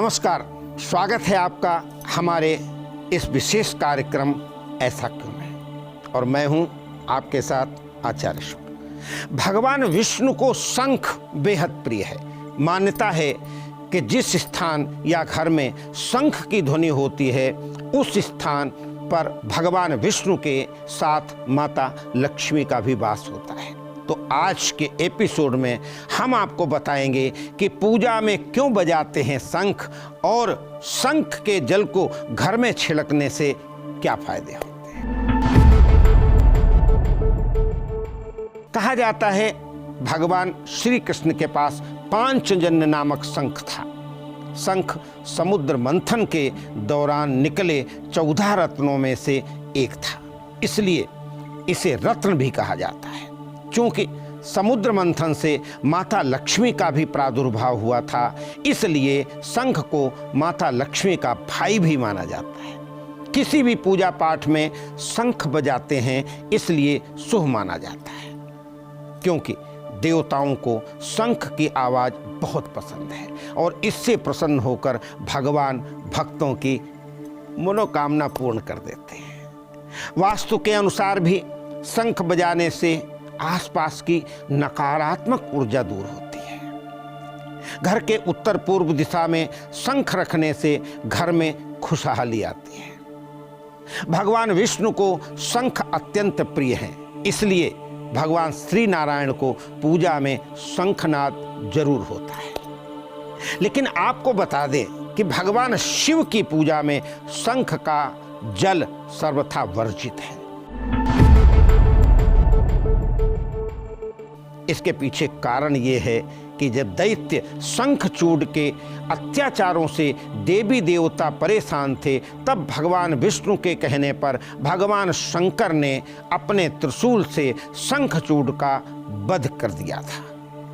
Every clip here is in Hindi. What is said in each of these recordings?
नमस्कार, स्वागत है आपका हमारे इस विशेष कार्यक्रम ऐसा क्यों है। और मैं हूं आपके साथ आचार्य शुक्ल। भगवान विष्णु को शंख बेहद प्रिय है। मान्यता है कि जिस स्थान या घर में शंख की ध्वनि होती है उस स्थान पर भगवान विष्णु के साथ माता लक्ष्मी का भी वास होता है। तो आज के एपिसोड में हम आपको बताएंगे कि पूजा में क्यों बजाते हैं शंख और शंख के जल को घर में छिड़कने से क्या फायदे होते हैं। कहा जाता है भगवान श्री कृष्ण के पास पांचजन्य नामक शंख था। शंख समुद्र मंथन के दौरान निकले 14 रत्नों में से एक था, इसलिए इसे रत्न भी कहा जाता है। क्योंकि समुद्र मंथन से माता लक्ष्मी का भी प्रादुर्भाव हुआ था, इसलिए शंख को माता लक्ष्मी का भाई भी माना जाता है। किसी भी पूजा पाठ में शंख बजाते हैं इसलिए शुभ माना जाता है, क्योंकि देवताओं को शंख की आवाज बहुत पसंद है और इससे प्रसन्न होकर भगवान भक्तों की मनोकामना पूर्ण कर देते हैं। वास्तु के अनुसार भी शंख बजाने से आसपास की नकारात्मक ऊर्जा दूर होती है। घर के उत्तर पूर्व दिशा में शंख रखने से घर में खुशहाली आती है। भगवान विष्णु को शंख अत्यंत प्रिय है, इसलिए भगवान श्री नारायण को पूजा में शंखनाद जरूर होता है। लेकिन आपको बता दें कि भगवान शिव की पूजा में शंख का जल सर्वथा वर्जित है। इसके पीछे कारण ये है कि जब दैत्य शंखचूड़ के अत्याचारों से देवी देवता परेशान थे, तब भगवान विष्णु के कहने पर भगवान शंकर ने अपने त्रिशूल से शंखचूड़ का वध कर दिया था,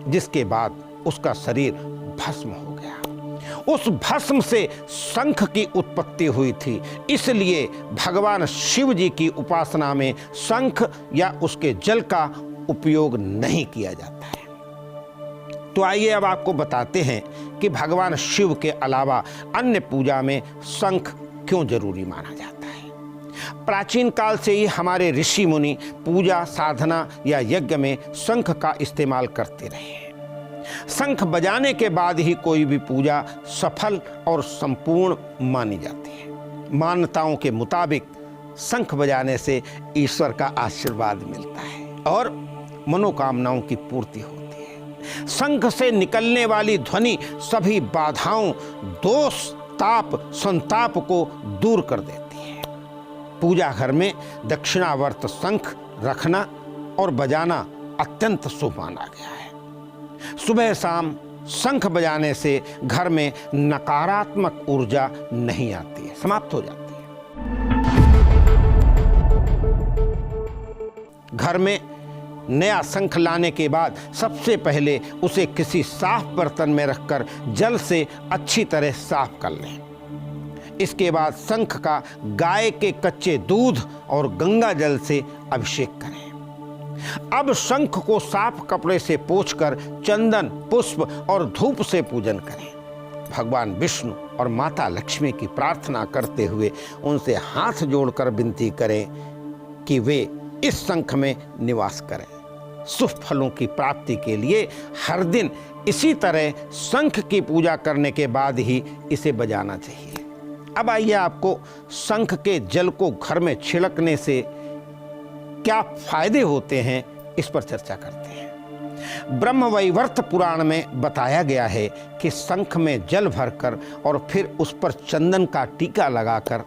जिसके बाद उसका शरीर भस्म हो गया। उस भस्म से शंख की उत्पत्ति हुई थी, इसलिए भगवान शिव जी की उपासना में शंख या उसके जल का उपयोग नहीं किया जाता है। तो आइए अब आपको बताते हैं कि भगवान शिव के अलावा अन्य पूजा में शंख क्यों जरूरी माना जाता है। प्राचीन काल से ही हमारे ऋषि मुनि पूजा, साधना या यज्ञ में शंख का इस्तेमाल करते रहे हैं। शंख बजाने के बाद ही कोई भी पूजा सफल और संपूर्ण मानी जाती है। मान्यताओं के मुताबिक शंख बजाने से ईश्वर का आशीर्वाद मिलता है और मनोकामनाओं की पूर्ति होती है। शंख से निकलने वाली ध्वनि सभी बाधाओं, दोष, ताप, संताप को दूर कर देती है। पूजा घर में दक्षिणावर्त शंख रखना और बजाना अत्यंत शुभ माना गया है। सुबह शाम शंख बजाने से घर में नकारात्मक ऊर्जा नहीं आती है, समाप्त हो जाती है। घर में नया शंख लाने के बाद सबसे पहले उसे किसी साफ बर्तन में रखकर जल से अच्छी तरह साफ कर लें। इसके बाद शंख का गाय के कच्चे दूध और गंगा जल से अभिषेक करें। अब शंख को साफ कपड़े से पोंछकर चंदन, पुष्प और धूप से पूजन करें। भगवान विष्णु और माता लक्ष्मी की प्रार्थना करते हुए उनसे हाथ जोड़कर विनती करें कि वे इस शंख में निवास करें। शुभ फलों की प्राप्ति के लिए हर दिन इसी तरह शंख की पूजा करने के बाद ही इसे बजाना चाहिए। अब आइए आपको शंख के जल को घर में छिड़कने से क्या फायदे होते हैं इस पर चर्चा करते हैं। ब्रह्मवैवर्त पुराण में बताया गया है कि शंख में जल भरकर और फिर उस पर चंदन का टीका लगाकर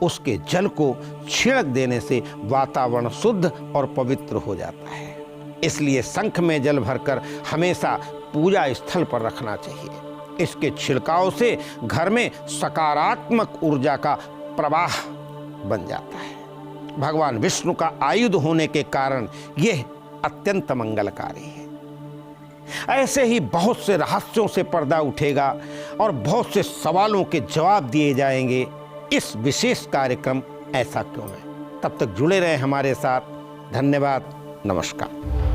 उसके जल को छिड़क देने से वातावरण शुद्ध और पवित्र हो जाता है। इसलिए शंख में जल भरकर हमेशा पूजा स्थल पर रखना चाहिए। इसके छिड़काव से घर में सकारात्मक ऊर्जा का प्रवाह बन जाता है। भगवान विष्णु का आयुध होने के कारण यह अत्यंत मंगलकारी है। ऐसे ही बहुत से रहस्यों से पर्दा उठेगा और बहुत से सवालों के जवाब दिए जाएंगे इस विशेष कार्यक्रम ऐसा क्यों है। तब तक जुड़े रहे हमारे साथ। धन्यवाद, नमस्कार।